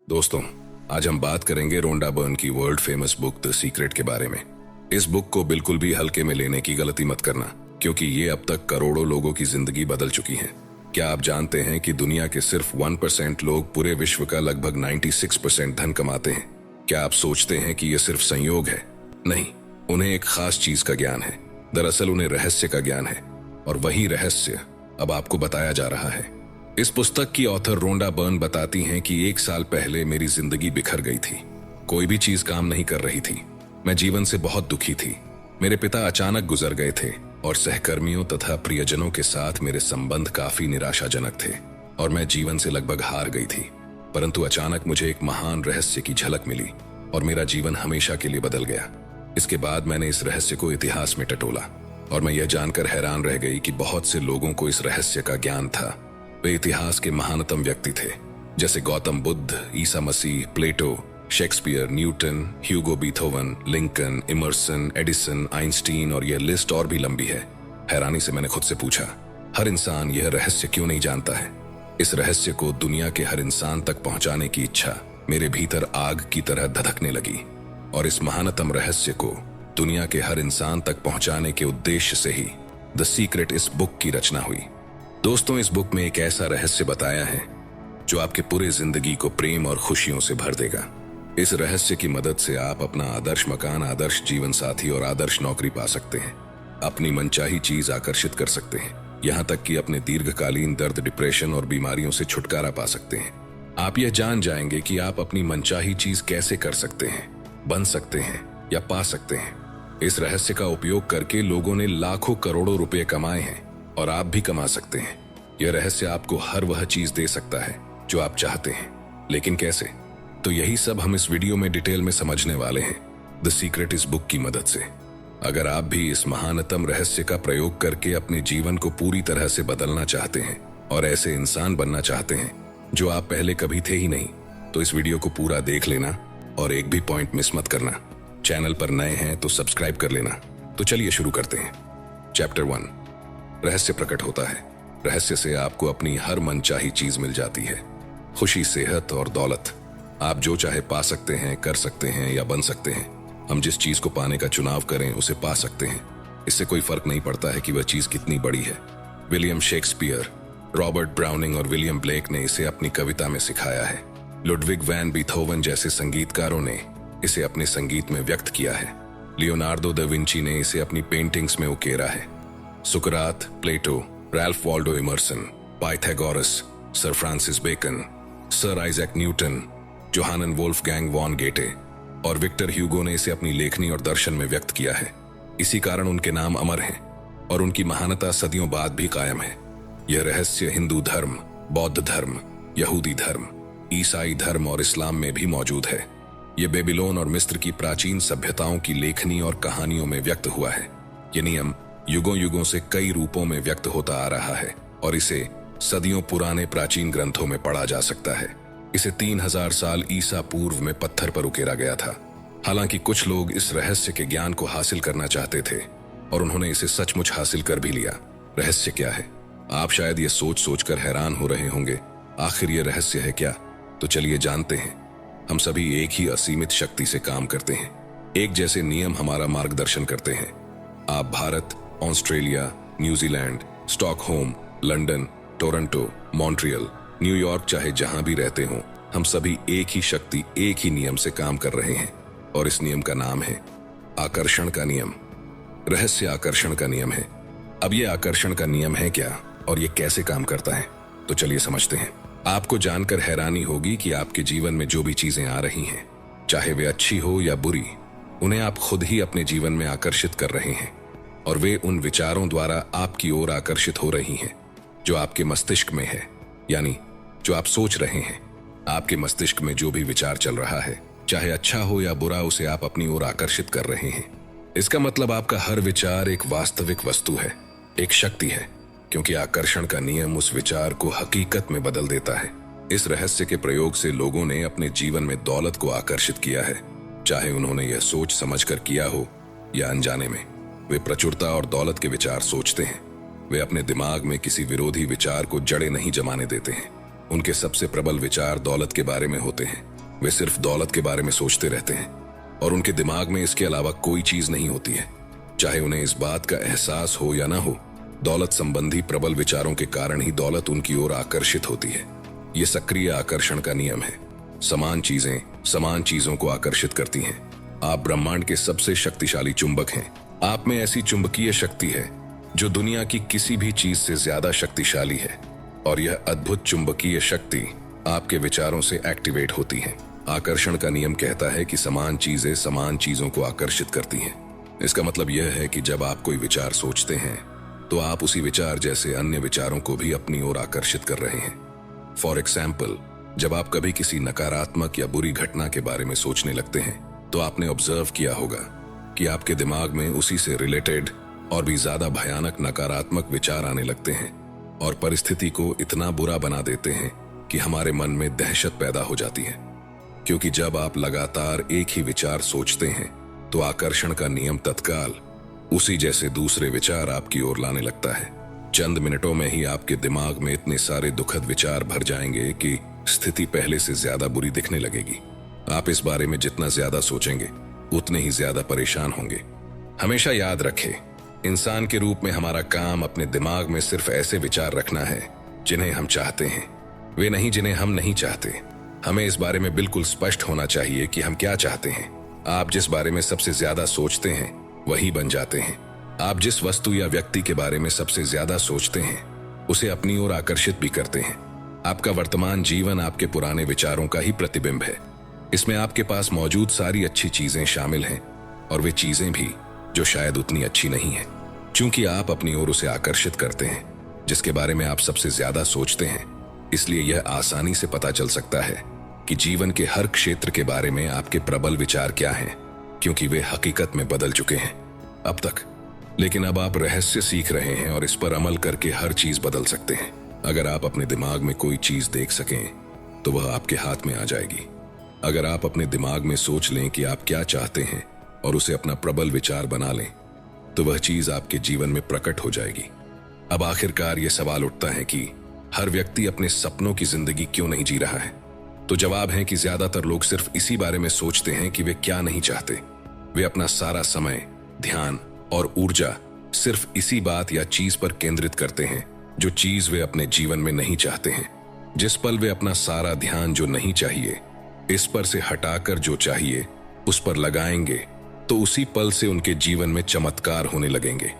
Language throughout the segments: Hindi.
दोस्तों, आज हम बात करेंगे रोंडा बर्न की world famous book the secret के बारे में। इस बुक को बिल्कुल भी हल्के में लेने की गलती मत करना, क्योंकि ये अब तक करोड़ों लोगों की जिंदगी बदल चुकी है। क्या आप जानते हैं कि दुनिया के सिर्फ 1% लोग पूरे विश्व का लगभग 96% धन कमाते हैं? क्या आप सोचते हैं कि ये सिर्फ संयोग है? नहीं, उन्हें एक खास चीज का ज्ञान है। दरअसल उन्हें रहस्य का ज्ञान है, और वही रहस्य अब आपको बताया जा रहा है। इस पुस्तक की ऑथर रोंडा बर्न बताती हैं कि 1 साल पहले मेरी जिंदगी बिखर गई थी। कोई भी चीज काम नहीं कर रही थी। मैं जीवन से बहुत दुखी थी। मेरे पिता अचानक गुजर गए थे और सहकर्मियों तथा प्रियजनों के साथ मेरे संबंध काफी निराशाजनक थे और मैं जीवन से लगभग हार गई थी। परंतु अचानक मुझे एक महान रहस्य की झलक मिली और मेरा जीवन हमेशा के लिए बदल गया। इसके बाद मैंने इस रहस्य को इतिहास में टटोला और मैं यह जानकर हैरान रह गई कि बहुत से लोगों को इस रहस्य का ज्ञान था। वे इतिहास के महानतम व्यक्ति थे, जैसे गौतम बुद्ध, ईसा मसीह, Plato, Shakespeare, Newton, Hugo Beethoven, Lincoln, Emerson, Edison, Einstein, और यह लिस्ट और भी लंबी है। हैरानी से मैंने खुद से पूछा, हर इंसान यह रहस्य क्यों नहीं जानता है? इस रहस्य को दुनिया के हर इंसान तक पहुंचाने की इच्छा मेरे भीतर आग की तरह धधकने लगी, और इस महानतम रहस्य को दुनिया के हर इंसान तक पहुंचाने के उद्देश्य से ही द सीक्रेट इस बुक की रचना हुई। दोस्तों, इस बुक में एक ऐसा रहस्य बताया है जो आपके पूरे जिंदगी को प्रेम और खुशियों से भर देगा। इस रहस्य की मदद से आप अपना आदर्श मकान, आदर्श जीवन साथी और आदर्श नौकरी पा सकते हैं। अपनी मनचाही चीज आकर्षित कर सकते हैं, यहाँ तक कि अपने दीर्घकालीन दर्द, डिप्रेशन और बीमारियों से छुटकारा पा सकते हैं। आप यह जान जाएंगे कि आप अपनी मनचाही चीज कैसे कर सकते हैं, बन सकते हैं या पा सकते हैं। इस रहस्य का उपयोग करके लोगों ने लाखों करोड़ों रुपए कमाए हैं और आप भी कमा सकते हैं। यह रहस्य आपको हर वह चीज दे सकता है जो आप चाहते हैं, लेकिन कैसे? तो यही सब हम इस वीडियो में डिटेल में समझने वाले हैं द सीक्रेट इस बुक की मदद से। अगर आप भी इस महानतम रहस्य का प्रयोग करके अपने जीवन को पूरी तरह से बदलना चाहते हैं और ऐसे इंसान बनना चाहते हैं जो आप पहले कभी थे ही नहीं, तो इस वीडियो को पूरा देख लेना और एक भी पॉइंट मिस मत करना। चैनल पर नए हैं तो सब्सक्राइब कर लेना। तो चलिए शुरू करते हैं। चैप्टर 1, रहस्य प्रकट होता है। रहस्य से आपको अपनी हर मनचाही चीज मिल जाती है। खुशी, सेहत और दौलत। आप जो चाहे पा सकते हैं, कर सकते हैं या बन सकते हैं। हम जिस चीज को पाने का चुनाव करें उसे पा सकते हैं। इससे कोई फर्क नहीं पड़ता है कि वह चीज कितनी बड़ी है। विलियम शेक्सपियर, रॉबर्ट ब्राउनिंग और विलियम ब्लेक ने इसे अपनी कविता में सिखाया है। लुडविग वैन बीथोवन जैसे संगीतकारों ने इसे अपने संगीत में व्यक्त किया है। लियोनार्डो दा विंची ने इसे अपनी पेंटिंग्स में उकेरा है। सुकरात, Plato, Ralph Waldo Emerson, Pythagoras, sir Francis Bacon, sir Isaac Newton, Johann Wolfgang von Goethe और विक्टर ह्यूगो ने इसे अपनी लेखनी और दर्शन में व्यक्त किया है। इसी कारण उनके नाम अमर हैं और उनकी महानता सदियों बाद भी कायम है। यह रहस्य हिंदू धर्म, बौद्ध धर्म, यहूदी धर्म, ईसाई धर्म और इस्लाम में भी मौजूद है। यह बेबीलोन और मिस्र की प्राचीन सभ्यताओं की लेखनी और कहानियों में व्यक्त हुआ है। यह नियम युगों युगों से कई रूपों में व्यक्त होता आ रहा है और इसे सदियों पुराने प्राचीन ग्रंथों में पढ़ा जा सकता है। इसे 3000 साल ईसा पूर्व में पत्थर पर उकेरा गया था। हालांकि कुछ लोग इस रहस्य के ज्ञान को हासिल करना चाहते थे और उन्होंने इसे सचमुच हासिल कर भी लिया। रहस्य क्या है? आप शायद ये सोच सोचकर हैरान हो रहे होंगे, आखिर ये रहस्य है क्या? तो चलिए जानते हैं। हम सभी एक ही असीमित शक्ति से काम करते हैं। एक जैसे नियम हमारा मार्गदर्शन करते हैं। आप Bharat, Australia, New Zealand, Stockholm, London, Toronto, Montreal, New York, चाहे जहां भी रहते हों, हम सभी एक ही शक्ति, एक ही नियम से काम कर रहे हैं और इस नियम का नाम है आकर्षण का नियम। रहस्य आकर्षण का नियम है। अब यह आकर्षण का नियम है क्या और यह कैसे काम करता है? तो चलिए समझते हैं। आपको जानकर हैरानी होगी कि आपके जीवन में जो भी चीजें आ रही हैं, चाहे वे अच्छी हो या बुरी, उन्हें आप खुद ही अपने जीवन में आकर्षित कर रहे हैं और वे उन विचारों द्वारा आपकी ओर आकर्षित हो रही हैं जो आपके मस्तिष्क में है, यानी जो आप सोच रहे हैं। आपके मस्तिष्क में जो भी विचार चल रहा है, चाहे अच्छा हो या बुरा, उसे आप अपनी ओर आकर्षित कर रहे हैं। इसका मतलब आपका हर विचार एक वास्तविक वस्तु है, एक शक्ति है, क्योंकि आकर्षण का नियम उस विचार को हकीकत में बदल देता है। इस रहस्य के प्रयोग से लोगों ने अपने जीवन में दौलत को आकर्षित किया है, चाहे उन्होंने यह सोच समझकर किया हो या अनजाने में। वे प्रचुरता और दौलत के विचार सोचते हैं। वे अपने दिमाग में किसी विरोधी विचार को जड़ें नहीं जमाने देते हैं। उनके सबसे प्रबल विचार दौलत के बारे में होते हैं। वे सिर्फ दौलत के बारे में सोचते रहते हैं और उनके दिमाग में इसके अलावा कोई चीज नहीं होती है। चाहे उन्हें इस बात का एहसास हो या ना हो, दौलत संबंधी प्रबल विचारों के कारण ही दौलत उनकी ओर आकर्षित होती है। ये सक्रिय आकर्षण का नियम है। समान चीजें समान चीजों को आकर्षित करती हैं। आप ब्रह्मांड के सबसे शक्तिशाली चुंबक हैं। आप में ऐसी चुंबकीय शक्ति है जो दुनिया की किसी भी चीज से ज्यादा शक्तिशाली है, और यह अद्भुत चुंबकीय शक्ति आपके विचारों से एक्टिवेट होती है। आकर्षण का नियम कहता है कि समान चीजें समान चीजों को आकर्षित करती हैं। इसका मतलब यह है कि जब आप कोई विचार सोचते हैं तो आप उसी विचार जैसे अन्य विचारों को भी अपनी ओर आकर्षित कर रहे हैं। फॉर एग्जाम्पल, जब आप कभी किसी नकारात्मक या बुरी घटना के बारे में सोचने लगते हैं तो आपने ऑब्जर्व किया होगा कि आपके दिमाग में उसी से रिलेटेड और भी ज्यादा भयानक नकारात्मक विचार आने लगते हैं और परिस्थिति को इतना बुरा बना देते हैं कि हमारे मन में दहशत पैदा हो जाती है। क्योंकि जब आप लगातार एक ही विचार सोचते हैं तो आकर्षण का नियम तत्काल उसी जैसे दूसरे विचार आपकी ओर लाने लगता है। चंद मिनटों में ही आपके दिमाग में इतने सारे दुखद विचार भर जाएंगे कि स्थिति पहले से ज्यादा बुरी दिखने लगेगी। आप इस बारे में जितना ज्यादा सोचेंगे उतने ही ज्यादा परेशान होंगे। हमेशा याद रखें, इंसान के रूप में हमारा काम अपने दिमाग में सिर्फ ऐसे विचार रखना है जिन्हें हम चाहते हैं, वे नहीं जिन्हें हम नहीं चाहते। हमें इस बारे में बिल्कुल स्पष्ट होना चाहिए कि हम क्या चाहते हैं। आप जिस बारे में सबसे ज्यादा सोचते हैं वही बन जाते हैं। आप जिस वस्तु या व्यक्ति के बारे में सबसे ज्यादा सोचते हैं उसे अपनी ओर आकर्षित भी करते हैं। आपका वर्तमान जीवन आपके पुराने विचारों का ही प्रतिबिंब है। इसमें आपके पास मौजूद सारी अच्छी चीजें शामिल हैं और वे चीजें भी जो शायद उतनी अच्छी नहीं है। चूंकि आप अपनी ओर उसे आकर्षित करते हैं जिसके बारे में आप सबसे ज्यादा सोचते हैं, इसलिए यह आसानी से पता चल सकता है कि जीवन के हर क्षेत्र के बारे में आपके प्रबल विचार क्या हैं, क्योंकि वे हकीकत में बदल चुके हैं अब तक। लेकिन अब आप रहस्य सीख रहे हैं और इस पर अमल करके हर चीज बदल सकते हैं। अगर आप अपने दिमाग में कोई चीज देख सकें तो वह आपके हाथ में आ जाएगी। अगर आप अपने दिमाग में सोच लें कि आप क्या चाहते हैं और उसे अपना प्रबल विचार बना लें तो वह चीज आपके जीवन में प्रकट हो जाएगी। अब आखिरकार यह सवाल उठता है कि हर व्यक्ति अपने सपनों की जिंदगी क्यों नहीं जी रहा है? तो जवाब है कि ज्यादातर लोग सिर्फ इसी बारे में सोचते हैं कि वे क्या नहीं चाहते। वे अपना सारा समय, ध्यान और ऊर्जा सिर्फ इसी बात या चीज पर केंद्रित करते हैं जो चीज वे अपने जीवन में नहीं चाहते हैं। जिस पल वे अपना सारा ध्यान जो नहीं चाहिए इस पर से हटाकर जो चाहिए उस पर लगाएंगे तो उसी पल से उनके जीवन में चमत्कार होने लगेंगे।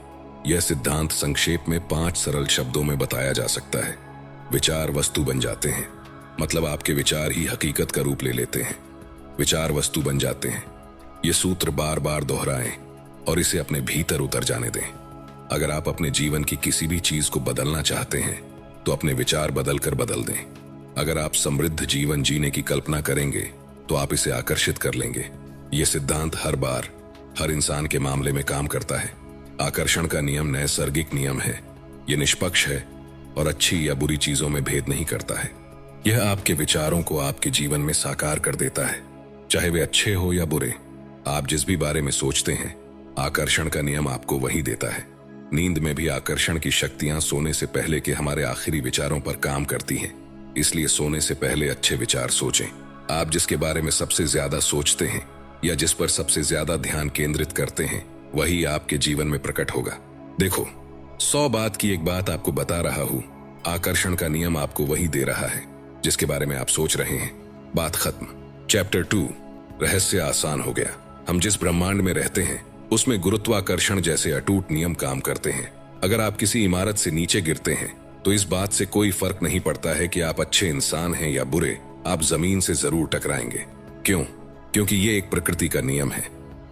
यह सिद्धांत संक्षेप में 5 सरल शब्दों में बताया जा सकता है। विचार वस्तु बन जाते हैं, मतलब आपके विचार ही हकीकत का रूप ले लेते हैं। विचार वस्तु बन जाते हैं। ये सूत्र बार बार दोहराएं और इसे अपने भीतर उतर जाने दें। अगर आप अपने जीवन की किसी भी चीज को बदलना चाहते हैं तो अपने विचार बदलकर बदल दें। अगर आप समृद्ध जीवन जीने की कल्पना करेंगे तो आप इसे आकर्षित कर लेंगे। यह सिद्धांत हर बार हर इंसान के मामले में काम करता है। आकर्षण का नियम नैसर्गिक नियम है। यह निष्पक्ष है और अच्छी या बुरी चीजों में भेद नहीं करता है। यह आपके विचारों को आपके जीवन में साकार कर देता है, चाहे वे अच्छे हो या बुरे। आप जिस भी बारे में सोचते हैं आकर्षण का नियम आपको वही देता है। नींद में भी आकर्षण की शक्तियां सोने से पहले के हमारे आखिरी विचारों पर काम करती हैं। इसलिए सोने से पहले अच्छे विचार सोचें। आप जिसके बारे में सबसे ज्यादा सोचते हैं या जिस पर सबसे ज्यादा ध्यान केंद्रित करते हैं वही आपके जीवन में प्रकट होगा। देखो, 100 बात की एक बात आपको बता रहा हूं। आकर्षण का नियम आपको वही दे रहा है जिसके बारे में आप सोच रहे हैं। बात खत्म। चैप्टर 2, रहस्य आसान हो गया। हम जिस ब्रह्मांड में रहते हैं उसमें गुरुत्वाकर्षण जैसे अटूट नियम काम करते हैं। अगर आप किसी इमारत से नीचे गिरते हैं तो इस बात से कोई फर्क नहीं पड़ता है कि आप अच्छे इंसान हैं या बुरे, आप जमीन से जरूर टकराएंगे। क्यों? क्योंकि ये एक प्रकृति का नियम है।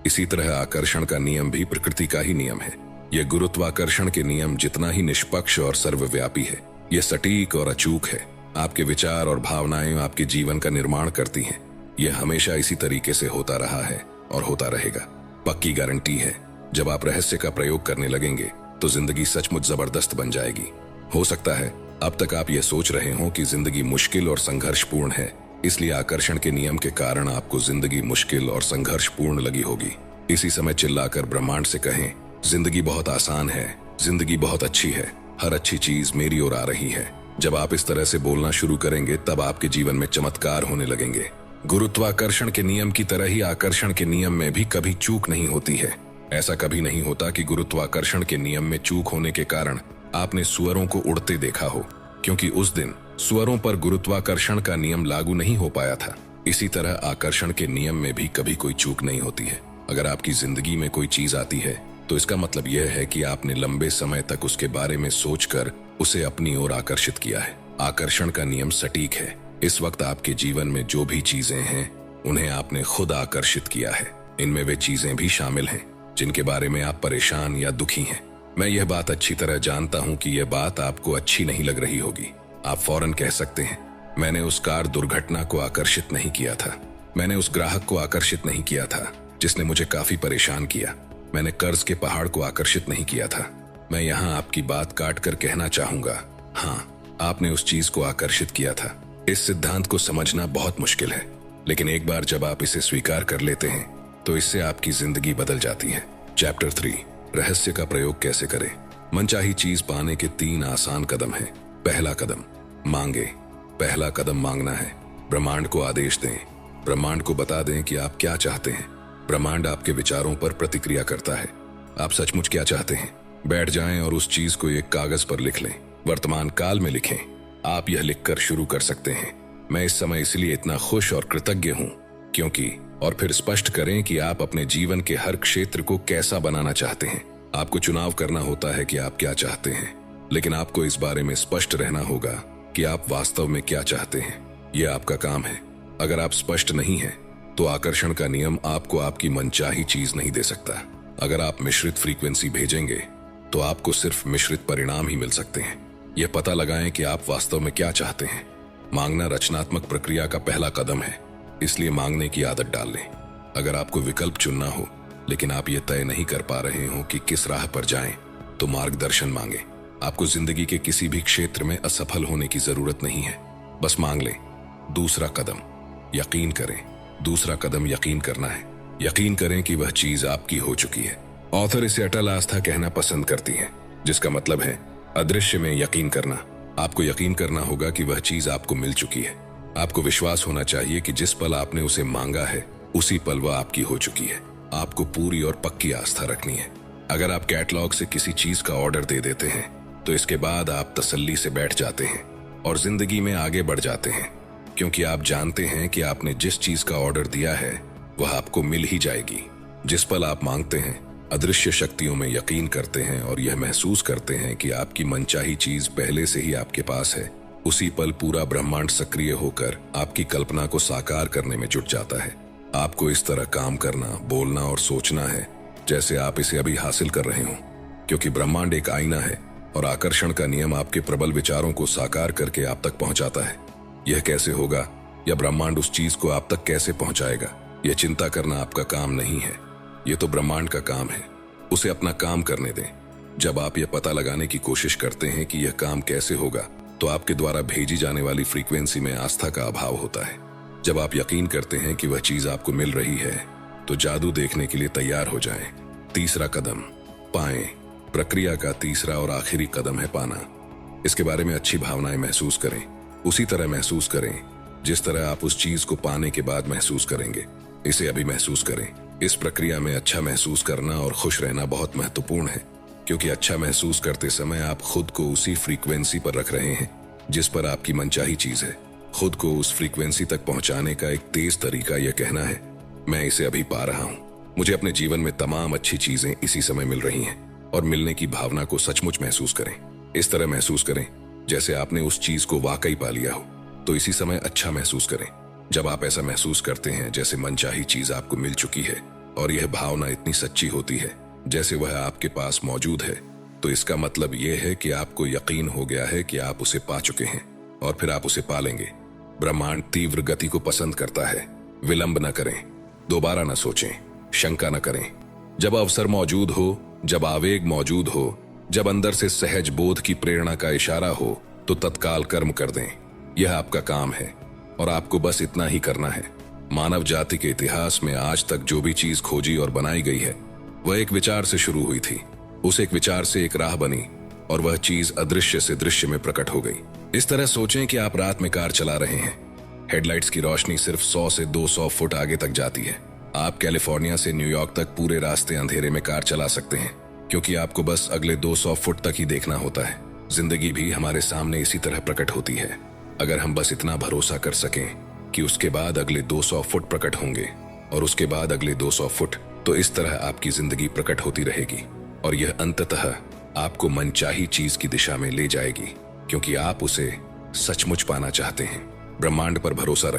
इसी तरह आकर्षण का नियम भी प्रकृति का ही नियम है। यह गुरुत्वाकर्षण के नियम जितना ही निष्पक्ष और सर्वव्यापी है, यह सटीक और अचूक है। आपके विचार और भावनाएं आपके जीवन का निर्माण करती हैं। यह हमेशा इसी तरीके से होता रहा है और होता रहेगा। पक्की गारंटी है, जब आप रहस्य का प्रयोग करने लगेंगे तो जिंदगी सचमुच जबरदस्त बन जाएगी। हो सकता है अब तक आप यह सोच रहे हो कि जिंदगी मुश्किल और संघर्षपूर्ण है, इसलिए आकर्षण के नियम के कारण आपको जिंदगी मुश्किल और संघर्षपूर्ण लगी होगी। इसी समय चिल्लाकर ब्रह्मांड से कहें, जिंदगी बहुत आसान है, जिंदगी बहुत अच्छी है, हर अच्छी चीज मेरी ओर आ रही है। जब आप इस तरह से बोलना शुरू करेंगे तब आपके जीवन में चमत्कार होने लगेंगे। गुरुत्वाकर्षण के नियम की तरह ही आकर्षण के नियम में भी कभी चूक नहीं होती है। ऐसा कभी नहीं होता कि गुरुत्वाकर्षण के नियम में चूक होने के कारण आपने सूअरों को उड़ते देखा हो, क्योंकि उस दिन सूअरों पर गुरुत्वाकर्षण का नियम लागू नहीं हो पाया था। इसी तरह आकर्षण के नियम में भी कभी कोई चूक नहीं होती है। अगर आपकी जिंदगी में कोई चीज आती है तो इसका मतलब यह है कि आपने लंबे समय तक उसके बारे में सोचकर उसे अपनी ओर आकर्षित किया है। आकर्षण का नियम सटीक है। इस वक्त आपके जीवन में जो भी चीजें हैं उन्हें आपने खुद आकर्षित किया है। इनमें वे चीजें भी शामिल हैं जिनके बारे में आप परेशान या दुखी हैं। मैं यह बात अच्छी तरह जानता हूं कि यह बात आपको अच्छी नहीं लग रही होगी। आप फौरन कह सकते हैं, मैंने उस कार दुर्घटना को आकर्षित नहीं किया था, मैंने उस ग्राहक को आकर्षित नहीं किया था जिसने मुझे काफी परेशान किया, मैंने कर्ज के पहाड़ को आकर्षित नहीं किया था। मैं यहाँ आपकी बात काट कर कहना चाहूंगा, हाँ, आपने उस चीज को आकर्षित किया था। इस सिद्धांत को समझना बहुत मुश्किल है, लेकिन एक बार जब आप इसे स्वीकार कर लेते हैं तो इससे आपकी जिंदगी बदल जाती है। चैप्टर 3, रहस्य का प्रयोग कैसे करें। मनचाही चीज पाने के 3 आसान कदम हैं। पहला कदम, मांगे। पहला कदम मांगना है। ब्रह्मांड को आदेश दें। ब्रह्मांड को बता दें कि आप क्या चाहते हैं। ब्रह्मांड आपके विचारों पर प्रतिक्रिया करता है। आप सचमुच क्या चाहते हैं? बैठ जाएं और उस चीज को एक कागज पर लिख लें। वर्तमान काल में लिखें। आप यह लिखकर शुरू कर सकते हैं, मैं इस समय इसलिए इतना खुश और कृतज्ञ हूं क्योंकि, और फिर स्पष्ट करें कि आप अपने जीवन के हर क्षेत्र को कैसा बनाना चाहते हैं। आपको चुनाव करना होता है कि आप क्या चाहते हैं, लेकिन आपको इस बारे में स्पष्ट रहना होगा कि आप वास्तव में क्या चाहते हैं। यह आपका काम है। अगर आप स्पष्ट नहीं हैं, तो आकर्षण का नियम आपको आपकी मनचाही चीज नहीं दे सकता। अगर आप मिश्रित फ्रीक्वेंसी भेजेंगे तो आपको सिर्फ मिश्रित परिणाम ही मिल सकते हैं। यह पता लगाएं कि आप वास्तव में क्या चाहते हैं। मांगना रचनात्मक प्रक्रिया का पहला कदम है, इसलिए मांगने की आदत डाल लें। अगर आपको विकल्प चुनना हो लेकिन आप यह तय नहीं कर पा रहे हो कि किस राह पर जाएं, तो मार्गदर्शन मांगे। आपको जिंदगी के किसी भी क्षेत्र में असफल होने की जरूरत नहीं है, बस मांग लें। दूसरा कदम, यकीन करें। दूसरा कदम यकीन करना है। यकीन करें कि वह चीज आपकी हो चुकी है। ऑथर इसे अटल आस्था कहना पसंद करती है, जिसका मतलब है अदृश्य में यकीन करना। आपको यकीन करना होगा कि वह चीज आपको मिल चुकी है। आपको विश्वास होना चाहिए कि जिस पल आपने उसे मांगा है उसी पल वह आपकी हो चुकी है। आपको पूरी और पक्की आस्था रखनी है। अगर आप कैटलॉग से किसी चीज का ऑर्डर दे देते हैं तो इसके बाद आप तसल्ली से बैठ जाते हैं और जिंदगी में आगे बढ़ जाते हैं, क्योंकि आप जानते हैं कि आपने जिस चीज का ऑर्डर दिया है वह आपको मिल ही जाएगी। जिस पल आप मांगते हैं, अदृश्य शक्तियों में यकीन करते हैं और यह महसूस करते हैं कि आपकी मनचाही चीज पहले से ही आपके पास है, उसी पल पूरा ब्रह्मांड सक्रिय होकर आपकी कल्पना को साकार करने में जुट जाता है। आपको इस तरह काम करना, बोलना और सोचना है जैसे आप इसे अभी हासिल कर रहे हो, क्योंकि ब्रह्मांड एक आईना है और आकर्षण का नियम आपके प्रबल विचारों को साकार करके आप तक पहुंचाता है। यह कैसे होगा या ब्रह्मांड उस चीज को आप तक कैसे पहुंचाएगा, यह चिंता करना आपका काम नहीं है। यह तो ब्रह्मांड का काम है। उसे अपना काम करने दें। जब आप यह पता लगाने की कोशिश करते हैं कि यह काम कैसे होगा, तो आपके द्वारा भेजी जाने वाली फ्रीक्वेंसी में आस्था का अभाव होता है। जब आप यकीन करते हैं कि वह चीज आपको मिल रही है, तो जादू देखने के लिए तैयार हो जाएं। तीसरा कदम, पाएं। प्रक्रिया का तीसरा और आखिरी कदम है पाना। इसके बारे में अच्छी भावनाएं महसूस करें। उसी तरह महसूस करें जिस तरह आप उस चीज को पाने के बाद महसूस करेंगे। इसे अभी महसूस करें। इस प्रक्रिया में अच्छा महसूस करना और खुश रहना बहुत महत्वपूर्ण है, क्योंकि अच्छा महसूस करते समय आप खुद को उसी फ्रीक्वेंसी पर रख रहे हैं जिस पर आपकी मनचाही चीज है। खुद को उस फ्रीक्वेंसी तक पहुंचाने का एक तेज तरीका यह कहना है, मैं इसे अभी पा रहा हूं। मुझे अपने जीवन में तमाम अच्छी चीजें इसी समय मिल रही हैं, और मिलने की भावना को सचमुच महसूस करें। इस तरह महसूस करें जैसे आपने उस चीज को वाकई पा लिया हो। तो इसी समय अच्छा महसूस करें। जब आप ऐसा महसूस करते हैं जैसे मनचाही चीज आपको मिल चुकी है और यह भावना इतनी सच्ची होती है जैसे वह आपके पास मौजूद है, तो इसका मतलब यह है कि आपको यकीन हो गया है कि आप उसे पा चुके हैं और फिर आप उसे पालेंगे। ब्रह्मांड तीव्र गति को पसंद करता है। विलंब न करें, दोबारा न सोचें, शंका न करें। जब अवसर मौजूद हो, जब आवेग मौजूद हो, जब अंदर से सहज बोध की प्रेरणा का इशारा हो, तो तत्काल कर्म कर दें। यह आपका काम है और आपको बस इतना ही करना है। मानव जाति के इतिहास में आज तक जो भी चीज खोजी और बनाई गई है, वह एक विचार से शुरू हुई थी। उस एक विचार से एक राह बनी और वह चीज अदृश्य से दृश्य में प्रकट हो गई। इस तरह सोचें कि आप रात में कार चला रहे हैं। हेडलाइट्स की रोशनी सिर्फ 100 से 200 फुट आगे तक जाती है। आप कैलिफोर्निया से न्यूयॉर्क तक पूरे रास्ते अंधेरे में कार चला सकते हैं, क्योंकि आपको बस अगले 200 फुट तक ही देखना होता है। जिंदगी भी हमारे सामने इसी तरह प्रकट होती है। अगर हम बस इतना भरोसा कर सकें कि उसके बाद अगले 200 फुट प्रकट होंगे और उसके बाद अगले 200 फुट, तो इस तरह आपकी जिंदगी प्रकट होती रहेगी और यह अंततः आपको मनचाही चीज की दिशा में ले जाएगी, क्योंकि आप उसे सचमुच पाना चाहते हैं। ब्रह्मांड पर भरोसा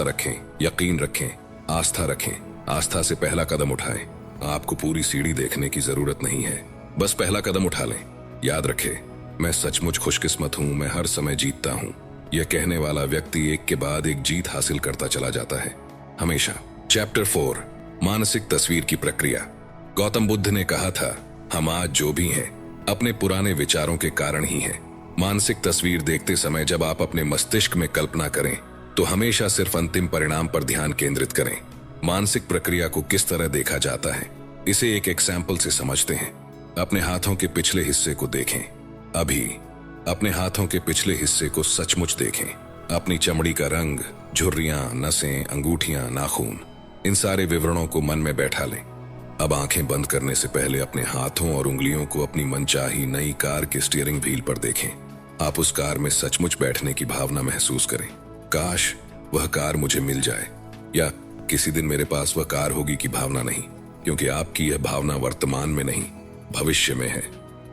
रखें, यकीन रखें, आस्था रखें। आस्था से पहला कदम उठाएं। आपको पूरी सीढ़ी देखने की जरूरत नहीं है, बस पहला कदम उठा लें। याद रखें, मैं सचमुच खुशकिस्मत हूं, मैं हर समय जीतता हूं। यह कहने वाला व्यक्ति एक के बाद एक जीत हासिल करता चला जाता है, हमेशा। चैप्टर 4, मानसिक तस्वीर की प्रक्रिया। गौतम बुद्ध ने कहा था, हम आज जो भी हैं अपने पुराने विचारों के कारण ही हैं। मानसिक तस्वीर देखते समय जब आप अपने मस्तिष्क में कल्पना करें तो हमेशा सिर्फ अंतिम परिणाम पर ध्यान केंद्रित करें। मानसिक प्रक्रिया को किस तरह देखा जाता है, इसे एक एग्जाम्पल से समझते हैं। अपने हाथों के पिछले हिस्से को देखें। अभी अपने हाथों के पिछले हिस्से को सचमुच देखें। अपनी चमड़ी का रंग, झुर्रियां, नसें, अंगूठियां, नाखून, इन सारे विवरणों को मन में बैठा लें। अब आंखें बंद करने से पहले अपने हाथों और उंगलियों को अपनी मनचाही नई कार के स्टीयरिंग व्हील पर देखें। आप उस कार में सचमुच बैठने की भावना महसूस करें। काश वह कार मुझे मिल जाए, या किसी दिन मेरे पास वह कार होगी की भावना नहीं, क्योंकि आपकी यह भावना वर्तमान में नहीं, भविष्य में है।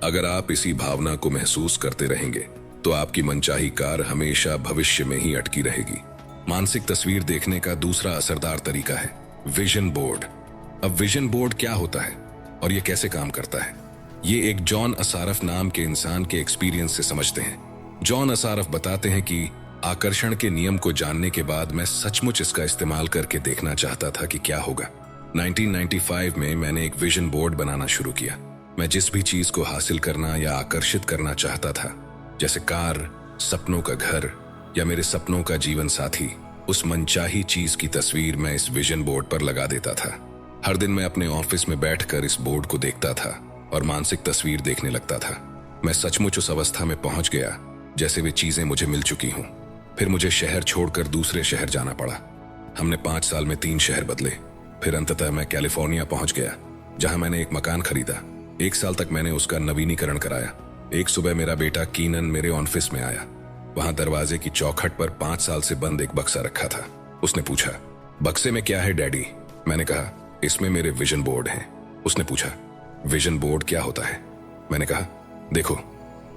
अगर आप इसी भावना को महसूस करते रहेंगे तो आपकी मनचाही कार हमेशा भविष्य में ही अटकी रहेगी। मानसिक तस्वीर देखने का दूसरा असरदार तरीका है विजन बोर्ड। अब विजन बोर्ड क्या होता है और यह कैसे काम करता है, ये एक जॉन असारफ नाम के इंसान के एक्सपीरियंस से समझते हैं। जॉन असारफ बताते हैं कि आकर्षण के नियम को जानने के बाद मैं सचमुच इसका इस्तेमाल करके देखना चाहता था कि क्या होगा। 1995 में मैंने एक विजन बोर्ड बनाना शुरू किया। मैं जिस भी चीज को हासिल करना या आकर्षित करना चाहता था, जैसे कार, सपनों का घर या मेरे सपनों का जीवन साथी, उस मनचाही चीज की तस्वीर मैं इस विजन बोर्ड पर लगा देता था। हर दिन मैं अपने ऑफिस में बैठकर इस बोर्ड को देखता था और मानसिक तस्वीर देखने लगता था। मैं सचमुच उस अवस्था में पहुंच गया जैसे वे चीजें मुझे मिल चुकी हों। फिर मुझे शहर छोड़कर दूसरे शहर जाना पड़ा। हमने 5 साल में 3 शहर बदले। फिर अंततः मैं कैलिफोर्निया पहुंच गया, जहां मैंने एक मकान खरीदा। 1 साल तक मैंने उसका नवीनीकरण कराया। एक सुबह मेरा बेटा कीनन मेरे ऑफिस में आया। वहां दरवाजे की चौखट पर 5 साल से बंद एक बक्सा रखा था। उसने पूछा, बक्से में क्या है डैडी? मैंने कहा, इसमें मेरे विजन बोर्ड हैं। उसने पूछा, विजन बोर्ड क्या होता है? मैंने कहा, देखो,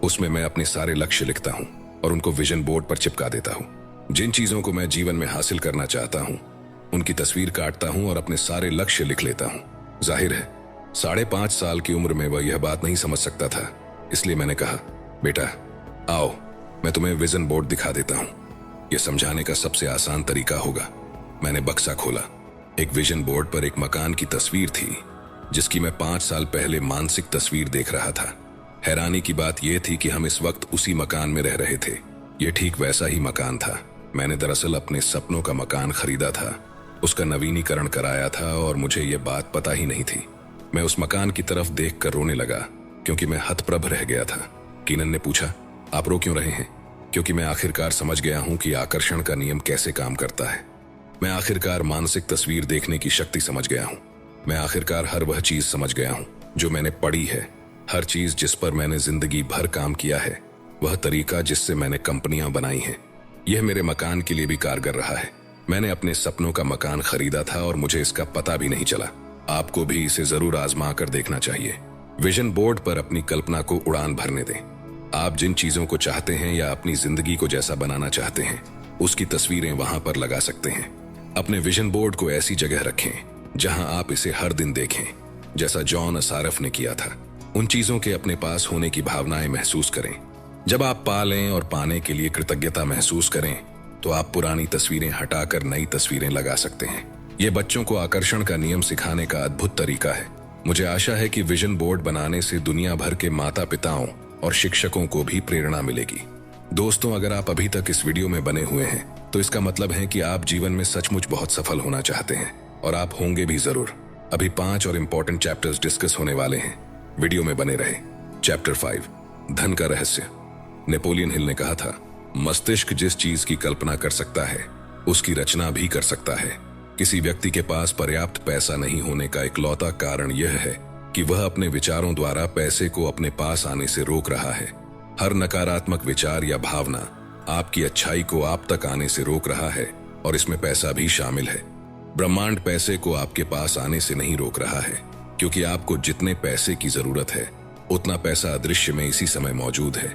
उसमें मैं अपने सारे लक्ष्य लिखता हूं और उनको विजन बोर्ड पर चिपका देता हूं। जिन चीजों को मैं जीवन में हासिल करना चाहता हूं उनकी तस्वीर काटता हूं और अपने सारे लक्ष्य लिख लेता हूं। जाहिर है 5.5 साल की उम्र में वह यह बात नहीं समझ सकता था, इसलिए मैंने कहा, बेटा आओ, मैं तुम्हें विजन बोर्ड दिखा देता हूं। यह समझाने का सबसे आसान तरीका होगा। मैंने बक्सा खोला। एक विजन बोर्ड पर एक मकान की तस्वीर थी जिसकी मैं 5 साल पहले मानसिक तस्वीर देख रहा था। हैरानी की बात यह थी कि हम इस वक्त उसी मकान में रह रहे थे। यह ठीक वैसा ही मकान था। मैंने दरअसल अपने सपनों का मकान खरीदा था, उसका नवीनीकरण कराया था और मुझे यह बात पता ही नहीं थी। मैं उस मकान की तरफ देखकर रोने लगा क्योंकि मैं हतप्रभ रह गया था। कीनन ने पूछा, आप रो क्यों रहे हैं? क्योंकि मैं आखिरकार समझ गया हूं कि आकर्षण का नियम कैसे काम करता है। मैं आखिरकार मानसिक तस्वीर देखने की शक्ति समझ गया हूं। मैं आखिरकार हर वह चीज समझ गया हूं जो मैंने पढ़ी है, हर चीज जिस पर मैंने जिंदगी भर काम किया है, वह तरीका जिससे मैंने कंपनियां बनाई हैं। यह मेरे मकान के लिए भी कारगर रहा है। मैंने अपने सपनों का मकान खरीदा था और मुझे इसका पता भी नहीं चला। आपको भी इसे जरूर आजमा कर देखना चाहिए। विजन बोर्ड पर अपनी कल्पना को उड़ान भरने दें। आप जिन चीजों को चाहते हैं या अपनी जिंदगी को जैसा बनाना चाहते हैं, उसकी तस्वीरें वहां पर लगा सकते हैं। अपने विजन बोर्ड को ऐसी जगह रखें जहां आप इसे हर दिन देखें, जैसा जॉन असारफ ने किया था। उन चीजों के अपने पास होने की भावनाएं महसूस करें। जब आप पा लें और पाने के लिए कृतज्ञता महसूस करें तो आप पुरानी तस्वीरें हटाकर नई तस्वीरें लगा सकते हैं। यह बच्चों को आकर्षण का नियम सिखाने का अद्भुत तरीका है। मुझे आशा है कि विजन बोर्ड बनाने से दुनिया भर के माता पिताओं और शिक्षकों को भी प्रेरणा मिलेगी। दोस्तों, अगर आप अभी तक इस वीडियो में बने हुए हैं तो इसका मतलब है कि आप जीवन में सचमुच बहुत सफल होना चाहते हैं, और आप होंगे भी जरूर। अभी 5 और इंपॉर्टेंट चैप्टर्स डिस्कस होने वाले हैं। वीडियो में बने रहे। चैप्टर 5, धन का रहस्य। नेपोलियन हिल ने कहा था, मस्तिष्क जिस चीज की कल्पना कर सकता है उसकी रचना भी कर सकता है। किसी व्यक्ति के पास पर्याप्त पैसा नहीं होने का इकलौता कारण यह है कि वह अपने विचारों द्वारा पैसे को अपने पास आने से रोक रहा है। हर नकारात्मक विचार या भावना आपकी अच्छाई को आप तक आने से रोक रहा है और इसमें पैसा भी शामिल है। ब्रह्मांड पैसे को आपके पास आने से नहीं रोक रहा है, क्योंकि आपको जितने पैसे की जरूरत है उतना पैसा अदृश्य में इसी समय मौजूद है।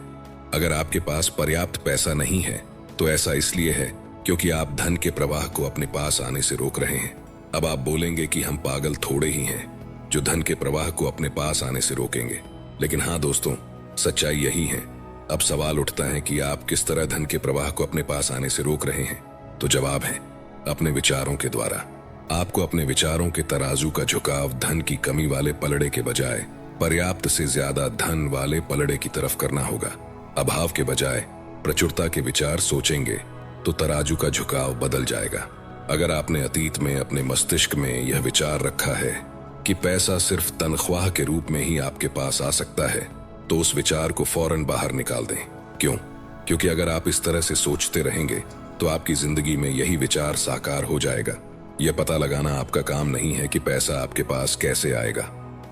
अगर आपके पास पर्याप्त पैसा नहीं है तो ऐसा इसलिए है क्योंकि आप धन के प्रवाह को अपने पास आने से रोक रहे हैं। अब आप बोलेंगे कि हम पागल थोड़े ही हैं जो धन के प्रवाह को अपने पास आने से रोकेंगे, लेकिन हाँ दोस्तों, सच्चाई यही है। अब सवाल उठता है कि आप किस तरह धन के प्रवाह को अपने पास आने से रोक रहे हैं। तो जवाब है अपने विचारों के द्वारा। आपको अपने विचारों के तराजू का झुकाव धन की कमी वाले पलड़े के बजाय पर्याप्त से ज्यादा धन वाले पलड़े की तरफ करना होगा। अभाव के बजाय प्रचुरता के विचार सोचेंगे तो तराजू का झुकाव बदल जाएगा। अगर आपने अतीत में अपने मस्तिष्क में यह विचार रखा है कि पैसा सिर्फ तनख्वाह के रूप में ही आपके पास आ सकता है, तो उस विचार को फौरन बाहर निकाल दें। क्यों? क्योंकि अगर आप इस तरह से सोचते रहेंगे तो आपकी जिंदगी में यही विचार साकार हो जाएगा। यह पता लगाना आपका काम नहीं है कि पैसा आपके पास कैसे आएगा।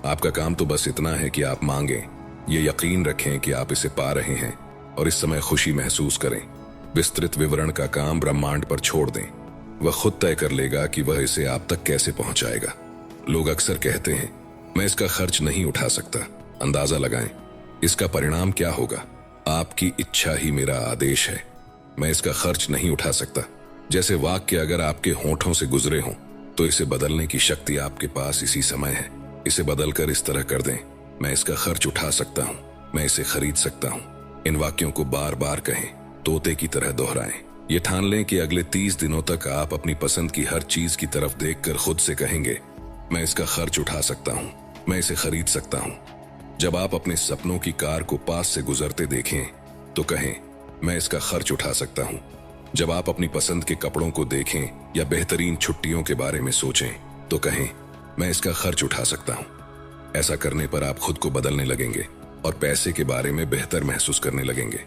आपका काम तो बस इतना है कि आप मांगें, ये यकीन रखें कि आप इसे पा रहे हैं और इस समय खुशी महसूस करें। विस्तृत विवरण का काम ब्रह्मांड पर छोड़ दें। वह खुद तय कर लेगा कि वह इसे आप तक कैसे पहुंचाएगा। लोग अक्सर कहते हैं, मैं इसका खर्च नहीं उठा सकता। अंदाजा लगाएं, इसका परिणाम क्या होगा? आपकी इच्छा ही मेरा आदेश है। मैं इसका खर्च नहीं उठा सकता जैसे वाक्य अगर आपके होठों से गुजरे हों तो इसे बदलने की शक्ति आपके पास इसी समय है। इसे बदलकर इस तरह कर दें, मैं इसका खर्च उठा सकता हूं, मैं इसे खरीद सकता हूं। इन वाक्यों को बार बार कहें, तोते की तरह दोहराएं। ये ठान लें कि अगले 30 दिनों तक आप अपनी पसंद की हर चीज की तरफ देखकर खुद से कहेंगे, मैं इसका खर्च उठा सकता हूं, मैं इसे खरीद सकता हूं। जब आप अपने सपनों की कार को पास से गुजरते देखें तो कहें, मैं इसका खर्च उठा सकता हूं। जब आप अपनी पसंद के कपड़ों को देखें या बेहतरीन छुट्टियों के बारे में सोचें तो कहें, मैं इसका खर्च उठा सकता हूं। ऐसा करने पर आप खुद को बदलने लगेंगे और पैसे के बारे में बेहतर महसूस करने लगेंगे।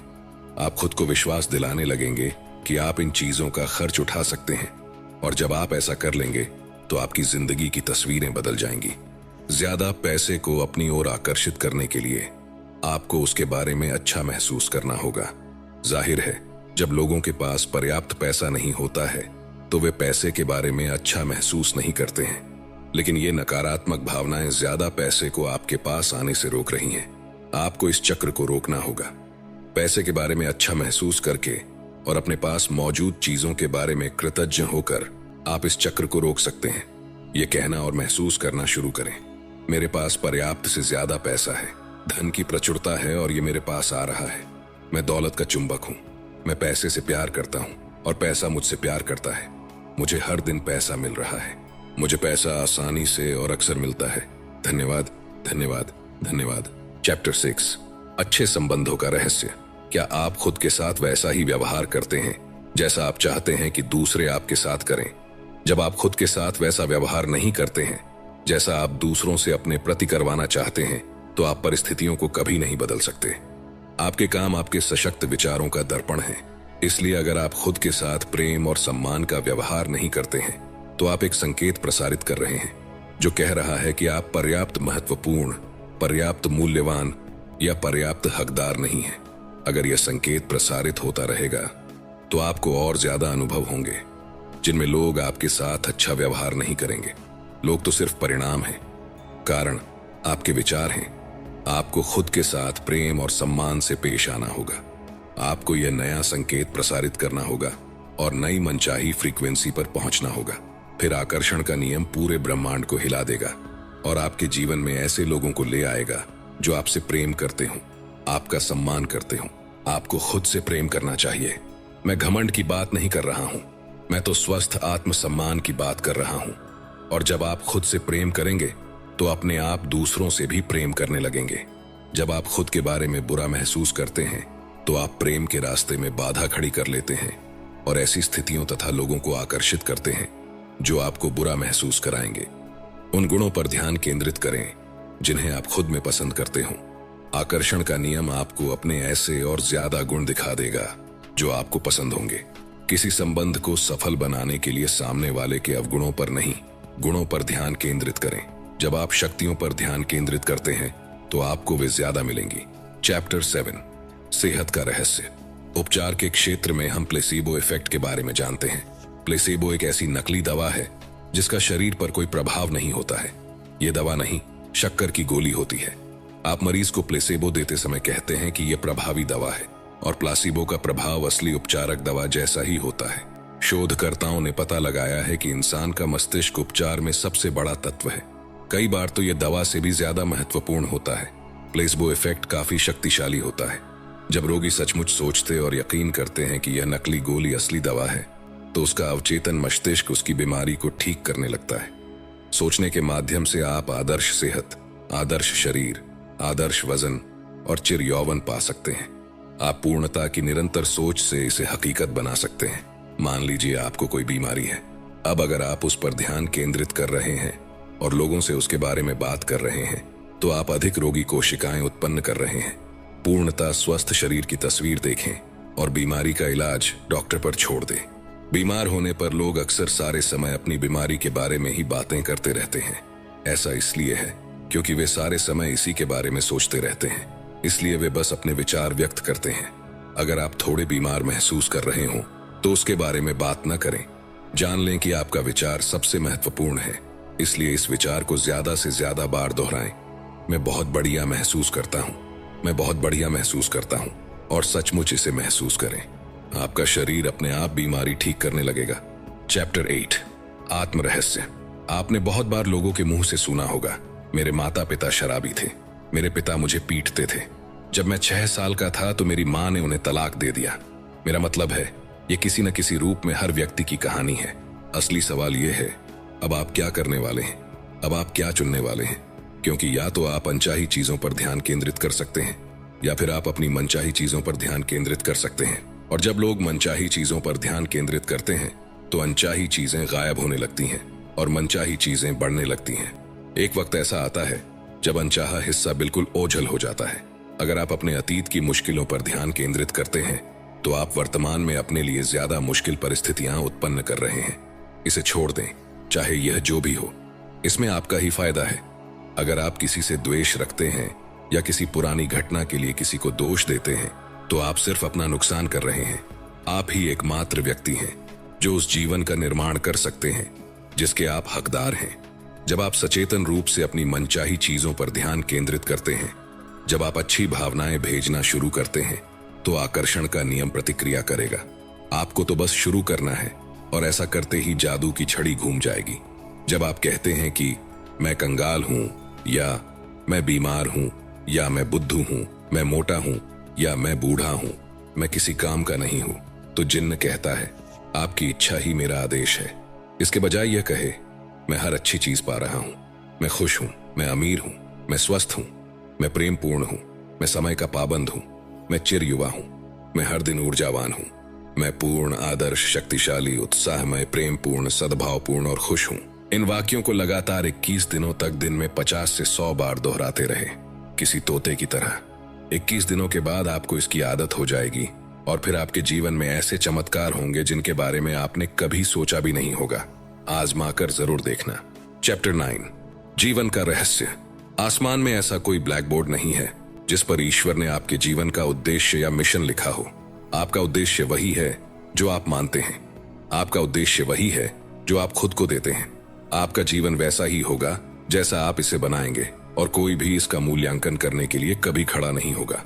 आप खुद को विश्वास दिलाने लगेंगे कि आप इन चीजों का खर्च उठा सकते हैं, और जब आप ऐसा कर लेंगे तो आपकी जिंदगी की तस्वीरें बदल जाएंगी। ज्यादा पैसे को अपनी ओर आकर्षित करने के लिए आपको उसके बारे में अच्छा महसूस करना होगा। जाहिर है, जब लोगों के पास पर्याप्त पैसा नहीं होता है तो वे पैसे के बारे में अच्छा महसूस नहीं करते हैं, लेकिन ये नकारात्मक भावनाएं ज्यादा पैसे को आपके पास आने से रोक रही हैं। आपको इस चक्र को रोकना होगा। पैसे के बारे में अच्छा महसूस करके और अपने पास मौजूद चीजों के बारे में कृतज्ञ होकर आप इस चक्र को रोक सकते हैं। ये कहना और महसूस करना शुरू करें, मेरे पास पर्याप्त से ज्यादा पैसा है, धन की प्रचुरता है और ये मेरे पास आ रहा है। मैं दौलत का चुंबक हूँ, मैं पैसे से प्यार करता हूँ और पैसा मुझसे प्यार करता है। मुझे हर दिन पैसा मिल रहा है, मुझे पैसा आसानी से और अक्सर मिलता है। धन्यवाद, धन्यवाद, धन्यवाद। चैप्टर 6, अच्छे संबंधों का रहस्य। क्या आप खुद के साथ वैसा ही व्यवहार करते हैं जैसा आप चाहते हैं कि दूसरे आपके साथ करें? जब आप खुद के साथ वैसा व्यवहार नहीं करते हैं जैसा आप दूसरों से अपने प्रति करवाना चाहते हैं, तो आप परिस्थितियों को कभी नहीं बदल सकते। आपके काम आपके सशक्त विचारों का दर्पण है। इसलिए अगर आप खुद के साथ प्रेम और सम्मान का व्यवहार नहीं करते हैं तो आप एक संकेत प्रसारित कर रहे हैं जो कह रहा है कि आप पर्याप्त महत्वपूर्ण, पर्याप्त मूल्यवान या पर्याप्त हकदार नहीं हैं। अगर यह संकेत प्रसारित होता रहेगा तो आपको और ज्यादा अनुभव होंगे जिनमें लोग आपके साथ अच्छा व्यवहार नहीं करेंगे। लोग तो सिर्फ परिणाम हैं, कारण आपके विचार हैं। आपको खुद के साथ प्रेम और सम्मान से पेश आना होगा। आपको यह नया संकेत प्रसारित करना होगा और नई मनचाही फ्रीक्वेंसी पर पहुंचना होगा। फिर आकर्षण का नियम पूरे ब्रह्मांड को हिला देगा और आपके जीवन में ऐसे लोगों को ले आएगा जो आपसे प्रेम करते हों, आपका सम्मान करते हों। आपको खुद से प्रेम करना चाहिए। मैं घमंड की बात नहीं कर रहा हूं, मैं तो स्वस्थ आत्मसम्मान की बात कर रहा हूं। और जब आप खुद से प्रेम करेंगे तो अपने आप दूसरों से भी प्रेम करने लगेंगे। जब आप खुद के बारे में बुरा महसूस करते हैं तो आप प्रेम के रास्ते में बाधा खड़ी कर लेते हैं और ऐसी स्थितियों तथा लोगों को आकर्षित करते हैं जो आपको बुरा महसूस कराएंगे। उन गुणों पर ध्यान केंद्रित करें जिन्हें आप खुद में पसंद करते हो। आकर्षण का नियम आपको अपने ऐसे और ज्यादा गुण दिखा देगा जो आपको पसंद होंगे। किसी संबंध को सफल बनाने के लिए सामने वाले के अवगुणों पर नहीं, गुणों पर ध्यान केंद्रित करें। जब आप शक्तियों पर ध्यान केंद्रित करते हैं तो आपको वे ज्यादा मिलेंगी। चैप्टर 7, सेहत का रहस्य। उपचार के क्षेत्र में हम प्लेसीबो इफेक्ट के बारे में जानते हैं। प्लेसीबो एक ऐसी नकली दवा है जिसका शरीर पर कोई प्रभाव नहीं होता है। यह दवा नहीं, शक्कर की गोली होती है। आप मरीज को प्लेसीबो देते समय कहते हैं कि यह प्रभावी दवा है, और प्लासीबो का प्रभाव असली उपचारक दवा जैसा ही होता है। शोधकर्ताओं ने पता लगाया है कि इंसान का मस्तिष्क उपचार में सबसे बड़ा तत्व है। कई बार तो यह दवा से भी ज्यादा महत्वपूर्ण होता है। प्लेसीबो इफेक्ट काफी शक्तिशाली होता है। जब रोगी सचमुच सोचते और यकीन करते हैं कि यह नकली गोली असली दवा है, तो उसका अवचेतन मस्तिष्क उसकी बीमारी को ठीक करने लगता है। सोचने के माध्यम से आप आदर्श सेहत, आदर्श शरीर, आदर्श वजन और चिर यौवन पा सकते हैं। आप पूर्णता की निरंतर सोच से इसे हकीकत बना सकते हैं। मान लीजिए आपको कोई बीमारी है। अब अगर आप उस पर ध्यान केंद्रित कर रहे हैं और लोगों से उसके बारे में बात कर रहे हैं, तो आप अधिक रोगी कोशिकाएं उत्पन्न कर रहे हैं। पूर्णता स्वस्थ शरीर की तस्वीर देखें और बीमारी का इलाज डॉक्टर पर छोड़ दें। बीमार होने पर लोग अक्सर सारे समय अपनी बीमारी के बारे में ही बातें करते रहते हैं। ऐसा इसलिए है क्योंकि वे सारे समय इसी के बारे में सोचते रहते हैं, इसलिए वे बस अपने विचार व्यक्त करते हैं। अगर आप थोड़े बीमार महसूस कर रहे हो तो उसके बारे में बात न करें। जान लें कि आपका विचार सबसे महत्वपूर्ण है, इसलिए इस विचार को ज्यादा से ज्यादा बार दोहराएं। मैं बहुत बढ़िया महसूस करता हूँ, मैं बहुत बढ़िया महसूस करता हूँ, और सचमुच इसे महसूस करें। आपका शरीर अपने आप बीमारी ठीक करने लगेगा। चैप्टर 8, आत्म रहस्य। आपने बहुत बार लोगों के मुंह से सुना होगा, मेरे माता पिता शराबी थे, मेरे पिता मुझे पीटते थे, जब मैं 6 साल का था तो मेरी माँ ने उन्हें तलाक दे दिया। मेरा मतलब है, ये किसी न किसी रूप में हर व्यक्ति की कहानी है। असली सवाल ये है, अब आप क्या करने वाले हैं? अब आप क्या चुनने वाले हैं? क्योंकि या तो आप अनचाही चीजों पर ध्यान केंद्रित कर सकते हैं, या फिर आप अपनी मनचाही चीजों पर ध्यान केंद्रित कर सकते हैं। और जब लोग मनचाही चीजों पर ध्यान केंद्रित करते हैं तो अनचाही चीजें गायब होने लगती हैं और मनचाही चीजें बढ़ने लगती हैं। एक वक्त ऐसा आता है जब अनचाहा हिस्सा बिल्कुल ओझल हो जाता है। अगर आप अपने अतीत की मुश्किलों पर ध्यान केंद्रित करते हैं तो आप वर्तमान में अपने लिए ज्यादा मुश्किल परिस्थितियां उत्पन्न कर रहे हैं। इसे छोड़ दें, चाहे यह जो भी हो, इसमें आपका ही फायदा है। अगर आप किसी से द्वेष रखते हैं या किसी पुरानी घटना के लिए किसी को दोष देते हैं, तो आप सिर्फ अपना नुकसान कर रहे हैं। आप ही एकमात्र व्यक्ति हैं जो उस जीवन का निर्माण कर सकते हैं जिसके आप हकदार हैं। जब आप सचेतन रूप से अपनी मनचाही चीजों पर ध्यान केंद्रित करते हैं, जब आप अच्छी भावनाएं भेजना शुरू करते हैं, तो आकर्षण का नियम प्रतिक्रिया करेगा। आपको तो बस शुरू करना है, और ऐसा करते ही जादू की छड़ी घूम जाएगी। जब आप कहते हैं कि मैं कंगाल हूं, या मैं बीमार हूं, या मैं बुद्धू हूं, मैं मोटा हूं, या मैं बूढ़ा हूं, मैं किसी काम का नहीं हूं, तो जिन्न कहता है आपकी इच्छा ही मेरा आदेश है। इसके बजाय यह कहे मैं हर अच्छी चीज पा रहा हूं, मैं खुश हूं, मैं अमीर हूं, मैं स्वस्थ हूं, मैं प्रेम पूर्ण हूं, मैं समय का पाबंद हूं, मैं चिर युवा हूं, मैं हर दिन ऊर्जावान हूं, मैं पूर्ण, आदर्श, शक्तिशाली, उत्साहमय, प्रेम पूर्ण, सद्भावपूर्ण और खुश हूं। इन वाक्यों को लगातार 21 दिनों तक दिन में 50 से 100 बार दोहराते रहे, किसी तोते की तरह। 21 दिनों के बाद आपको इसकी आदत हो जाएगी, और फिर आपके जीवन में ऐसे चमत्कार होंगे जिनके बारे में आपने कभी सोचा भी नहीं होगा। आजमा कर जरूर देखना। चैप्टर 9, जीवन का रहस्य। आसमान में ऐसा कोई ब्लैक बोर्ड नहीं है जिस पर ईश्वर ने आपके जीवन का उद्देश्य या मिशन लिखा हो। आपका उद्देश्य वही है जो आप मानते हैं। आपका उद्देश्य वही है जो आप खुद को देते हैं। आपका जीवन वैसा ही होगा जैसा आप इसे बनाएंगे, और कोई भी इसका मूल्यांकन करने के लिए कभी खड़ा नहीं होगा।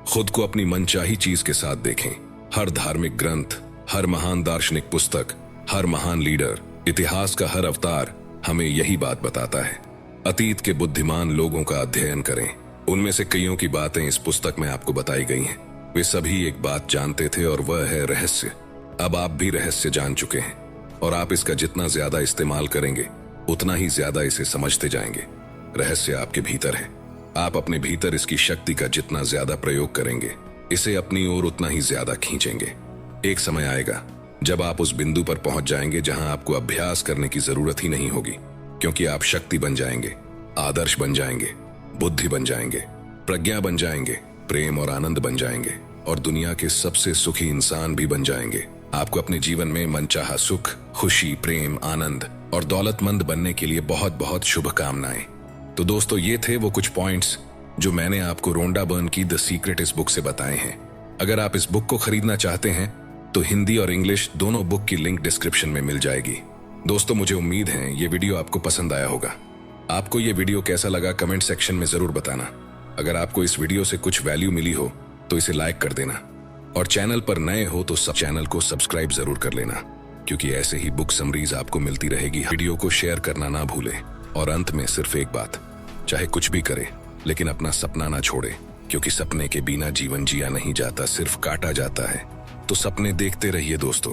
खुद को अपनी मनचाही चीज के साथ देखें। हर धार्मिक ग्रंथ, हर महान दार्शनिक पुस्तक, हर महान लीडर, इतिहास का हर अवतार हमें यही बात बताता है। अतीत के बुद्धिमान लोगों का अध्ययन करें। उनमें से कईयों की बातें इस पुस्तक में आपको बताई गई हैं। वे सभी एक बात जानते थे, और वह है रहस्य। अब आप भी रहस्य जान चुके हैं, और आप इसका जितना ज्यादा इस्तेमाल करेंगे उतना ही ज्यादा इसे समझते जाएंगे। रहस्य आपके भीतर है। आप अपने भीतर इसकी शक्ति का जितना ज्यादा प्रयोग करेंगे, इसे अपनी ओर उतना ही ज्यादा खींचेंगे। एक समय आएगा जब आप उस बिंदु पर पहुंच जाएंगे जहां आपको अभ्यास करने की जरूरत ही नहीं होगी, क्योंकि आप शक्ति बन जाएंगे, आदर्श बन जाएंगे, बुद्धि बन जाएंगे, प्रज्ञा बन जाएंगे, प्रेम और आनंद बन जाएंगे। और दुनिया के सबसे सुखी इंसान भी बन जाएंगे। आपको अपने जीवन में मनचाहा सुख, खुशी, प्रेम, आनंद और दौलतमंद बनने के लिए बहुत बहुत शुभकामनाएं। तो दोस्तों, ये थे वो कुछ पॉइंट्स जो मैंने आपको रोंडा बर्न की द सीक्रेट इस बुक से बताए हैं। अगर आप इस बुक को खरीदना चाहते हैं तो हिंदी और इंग्लिश दोनों बुक की लिंक डिस्क्रिप्शन में मिल जाएगी। दोस्तों, मुझे उम्मीद है ये वीडियो आपको पसंद आया होगा। आपको ये वीडियो कैसा लगा कमेंट सेक्शन में जरूर बताना। अगर आपको इस वीडियो से कुछ वैल्यू मिली हो तो इसे लाइक कर देना, और चैनल पर नए हो तो सब चैनल को सब्सक्राइब जरूर कर लेना, क्योंकि ऐसे ही बुक समरीज आपको मिलती रहेगी। वीडियो को शेयर करना ना भूलें। और अंत में सिर्फ एक बात, चाहे कुछ भी करे लेकिन अपना सपना ना छोड़े, क्योंकि सपने के बिना जीवन जिया नहीं जाता, सिर्फ काटा जाता है। तो सपने देखते रहिए दोस्तों।